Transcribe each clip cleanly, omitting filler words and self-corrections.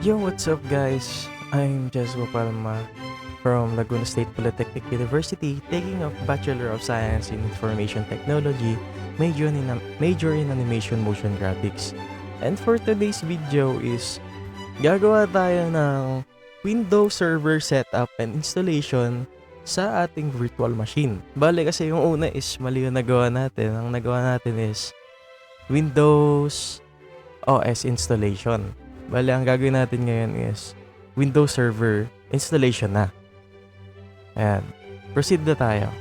Yo, what's up guys? I'm Jesua Palma from Laguna State Polytechnic University, taking a Bachelor of Science in Information Technology, major in Animation Motion Graphics. And for today's video is, gagawa tayo ng Windows Server setup and installation sa ating virtual machine. Bale kasi yung una is mali yung nagawa natin. Ang nagawa natin is Windows OS installation. Bale, ang gagawin natin ngayon is Windows Server installation na. Ayan. Proceed na tayo.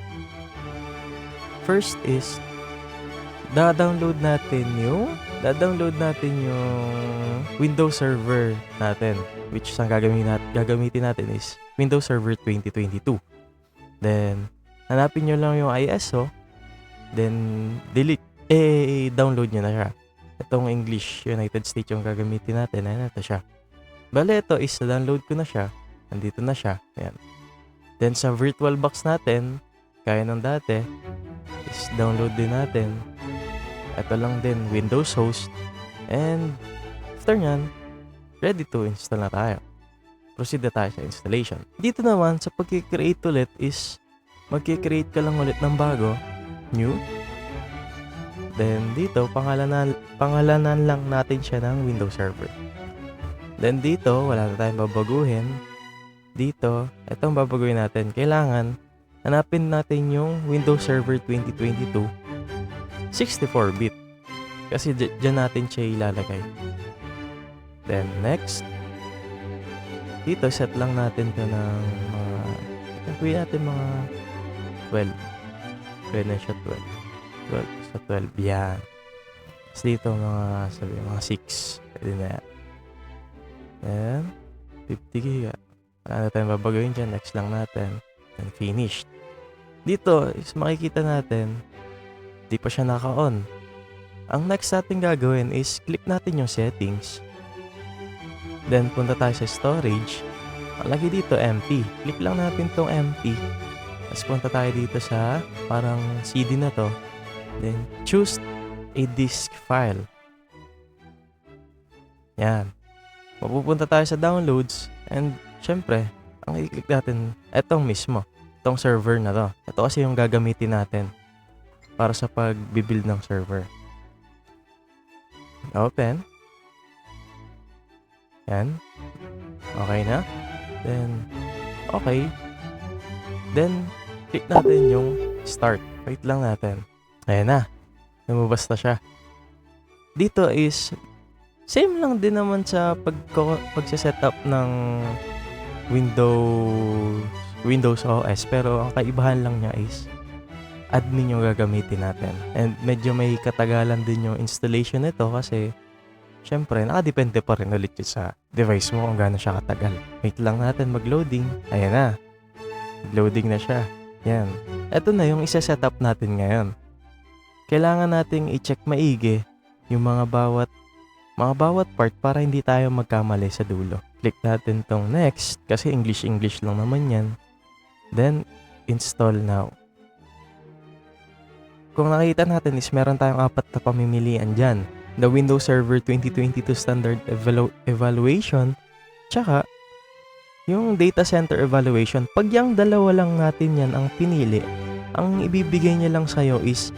First is, da-download natin yung Windows Server natin, which is ang gagamitin natin is Windows Server 2022. Then, hanapin nyo lang yung ISO, then delete, download nyo na siya. Itong English United States yung gagamitin natin. Ayan, ito siya. Bale, ito is download ko na siya. Nandito na siya. Ayan. Then, sa VirtualBox natin, kaya ng dati, is download din natin. Ito lang din, Windows Host. And, after nyan, ready to install na tayo. Proceed na tayo sa installation. Dito naman, sa pag-create ulit is, mag-create ka lang ulit ng bago. New. Then, dito, pangalanan lang natin siya ng Windows Server. Then, dito, wala na tayong babaguhin. Dito, itong babaguhin natin. Kailangan, hanapin natin yung Windows Server 2022 64-bit. Kasi dyan natin siya ilalagay. Then, next. Dito, set lang natin to ng mga, gawin natin mga 12. Pwede na siya 12 sa 12. Yan. Tapos dito, mga 6. Pwede na yan. Ayan. 50 giga. Wala na tayong babagawin dyan. Next lang natin. And finished. Dito, is makikita natin, di pa siya naka-on. Ang next natin gagawin is, click natin yung settings. Then, punta tayo sa storage. Lagi dito, empty. Click lang natin tong empty. Tapos punta tayo dito sa, parang CD na to. Then, choose a disk file. Yan. Mapupunta tayo sa downloads. And, syempre, ang i-click natin, etong mismo. Itong server na to. Ito kasi yung gagamitin natin para sa pag-build ng server. Open. Yan. Okay na. Then, okay. Then, click natin yung start. Wait lang natin. Ayan na. Lumabas na siya. Dito is, same lang din naman sa pagsisetup ng Windows OS. Pero, ang kaibahan lang niya is, admin yung gagamitin natin. And medyo may katagalan din yung installation nito kasi, syempre, nakadepende pa rin ulit yun sa device mo kung gaano siya katagal. Wait lang natin mag-loading. Ayan na. Loading na siya. Yan. Ito na yung isa-setup natin ngayon. Kailangan nating i-check maigi yung mga bawat part para hindi tayo magkamali sa dulo. Click natin tong next kasi English lang naman yan. Then, install now. Kung nakita natin is meron tayong 4 na pamimilian dyan. The Windows Server 2022 Standard Evaluation, tsaka yung Data Center Evaluation. Pag yung dalawa lang natin yan ang pinili, ang ibibigay niya lang sa'yo is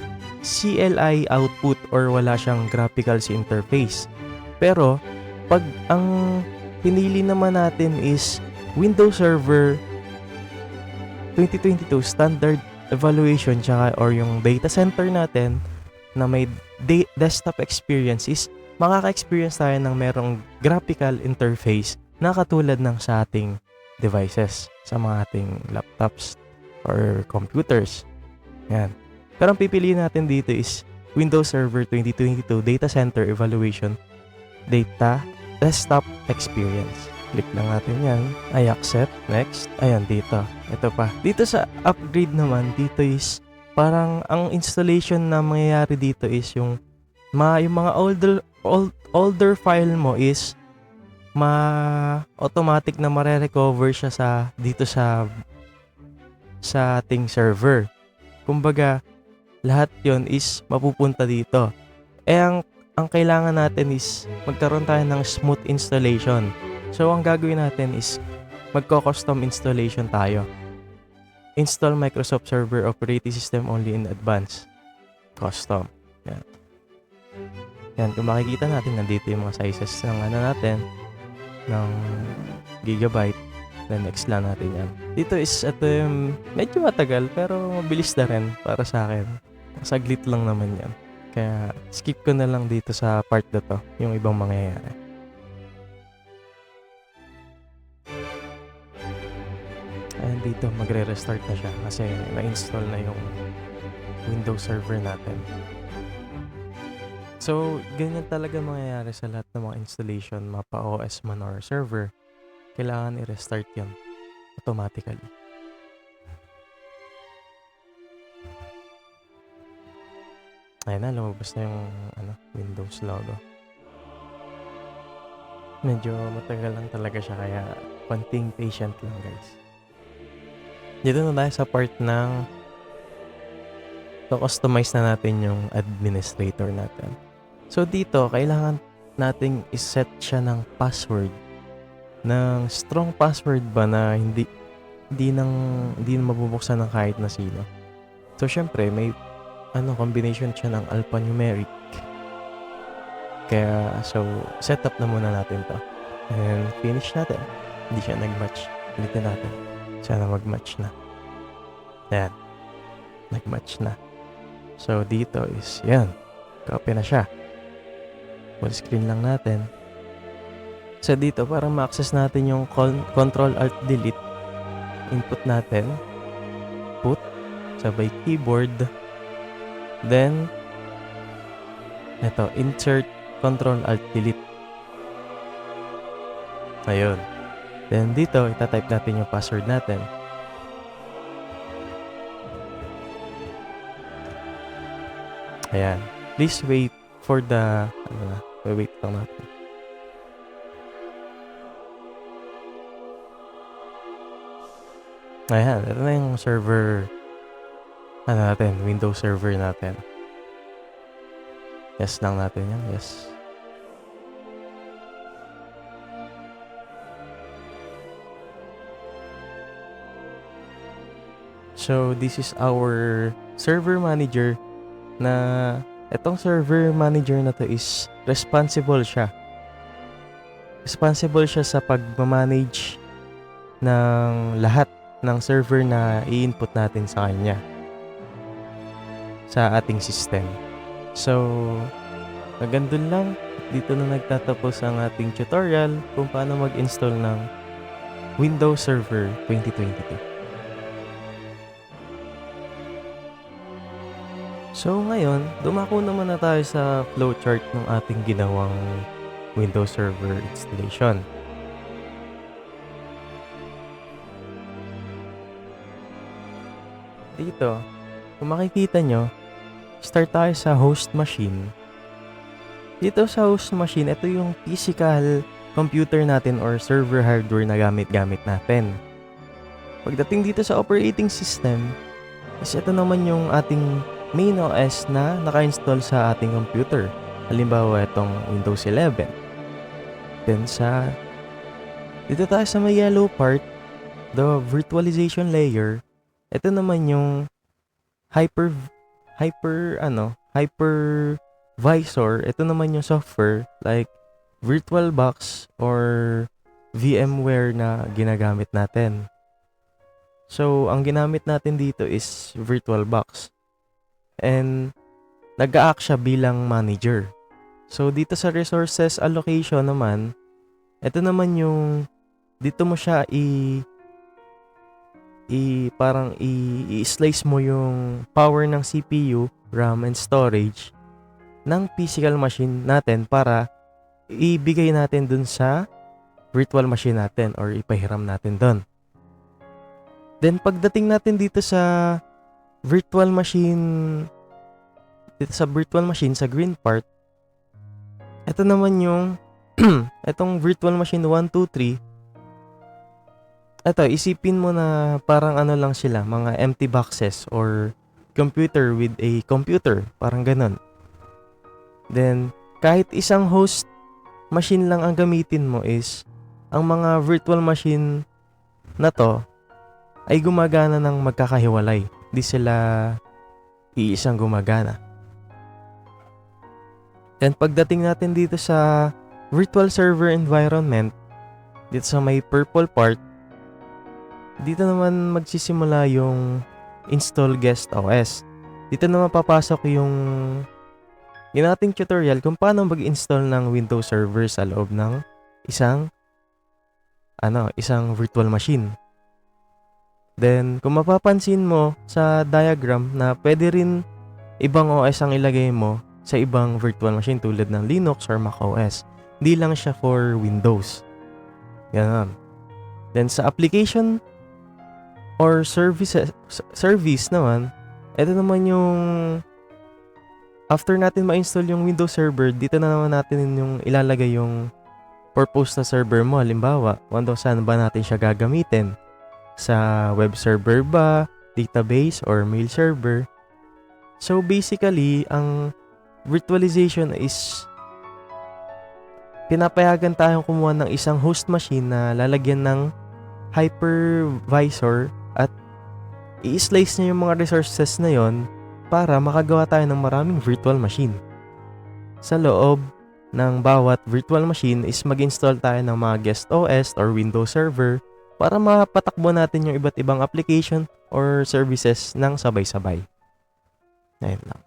CLI output or wala siyang graphics interface. Pero, pag ang pinili naman natin is Windows Server 2022 Standard Evaluation tsaka or yung data center natin na may desktop experience is makaka-experience tayo ng merong graphical interface na katulad ng sa ating devices, sa mga ating laptops or computers. Yan. Pero ang pipiliin natin dito is Windows Server 2022 Data Center Evaluation Data Desktop Experience. Click lang natin yan. I accept. Next. Ayan, dito. Ito pa. Dito sa upgrade naman, dito is parang ang installation na mangyayari dito is yung mga older file mo is automatic na mare-recover siya dito sa ating server. Kumbaga, lahat yon is mapupunta dito. Ang kailangan natin is magkaroon tayo ng smooth installation. So, ang gagawin natin is magko-custom installation tayo. Install Microsoft Server Operating System only in advance. Custom. Yan. Yan, kung makikita natin, nandito yung mga sizes ng natin, ng gigabyte. Then, next lang natin yan. Dito is, ito yung medyo matagal, pero mabilis na rin para sa akin. Saglit lang naman yan. Kaya, skip ko na lang dito sa part na to, yung ibang mangyayari. Ayan, dito, magre-restart na siya kasi na-install na yung Windows Server natin. So, ganyan talaga mangyayari sa lahat ng mga installation, mapa OS man or server. Kailangan i-restart yun automatically. Ayan na, lumabas na yung Windows logo. Medyo matagal lang talaga siya, kaya konting patient lang, guys. Dito na tayo sa part ng customize na natin yung administrator natin. So dito, kailangan nating iset siya ng password. Ng strong password ba na hindi na mabubuksan ng kahit na sino. So syempre, may combination siya ng alphanumeric. Kaya, so, set up na muna natin to. And finish natin. Hindi siya nag-match. Ulitin natin. Sana mag-match na. Ayan. Nag-match na. So, dito is, yan. Copy na siya. Full screen lang natin. So, dito, para ma-access natin yung Control-Alt-Delete, input natin. Put. Sabay keyboard. Then, ito, insert Control-Alt-Delete. Ayun. Then, dito, itatype natin yung password natin. Ayan. Please wait for the, wait lang natin. Ayan, ito na yung server, Windows server natin. Yes lang natin yan, yes. So, this is our server manager na itong server manager na to is responsible siya. Responsible siya sa pag-manage ng lahat ng server na i-input natin sa kanya sa ating system. So, hanggang dun lang. Dito na nagtatapos ang ating tutorial kung paano mag-install ng Windows Server 2022. So ngayon, dumako naman na tayo sa flowchart ng ating ginawang Windows Server installation. Dito, kung makikita nyo, start tayo sa host machine. Dito sa host machine, ito yung physical computer natin or server hardware na gamit-gamit natin. Pagdating dito sa operating system, is ito naman yung ating main OS na naka-install sa ating computer. Halimbawa, itong Windows 11. Then dito tayo sa may yellow part, the virtualization layer. Ito naman yung hypervisor. Ito naman yung software like VirtualBox or VMware na ginagamit natin. So, ang ginamit natin dito is VirtualBox. And nag-a-act siya bilang manager. So, dito sa resources allocation naman, ito naman yung dito mo siya i-slice mo yung power ng CPU, RAM, and storage ng physical machine natin para ibigay natin dun sa virtual machine natin or ipahiram natin dun. Then, pagdating natin dito sa virtual machine, sa green part, ito naman yung itong virtual machine 1, 2, 3. Ito, isipin mo na parang lang sila, mga empty boxes or computer with a computer, parang ganun. Then, kahit isang host machine lang ang gamitin mo is ang mga virtual machine na to ay gumagana ng magkakahiwalay. Di sila iisang gumagana. Then pagdating natin dito sa virtual server environment, dito sa may purple part, dito naman magsisimula yung install guest OS. Dito naman papasok yung ating tutorial kung paano mag-install ng Windows Server sa loob ng isang virtual machine. Then, kung mapapansin mo sa diagram na pwede rin ibang OS ang ilagay mo sa ibang virtual machine tulad ng Linux or Mac OS. Hindi lang siya for Windows. Ganun. Then, sa application or service naman, ito naman yung after natin ma-install yung Windows Server, dito na naman natin yung ilalagay yung purpose na server mo. Halimbawa, kung saan ba natin siya gagamitin. Sa web server ba, database, or mail server. So, basically, ang virtualization is pinapayagan tayong kumuha ng isang host machine na lalagyan ng hypervisor at i-slice niya yung mga resources na yon para makagawa tayo ng maraming virtual machine. Sa loob ng bawat virtual machine is mag-install tayo ng mga guest OS or Windows Server para mapatakbo natin yung iba't ibang application or services ng sabay-sabay. Ayun lang.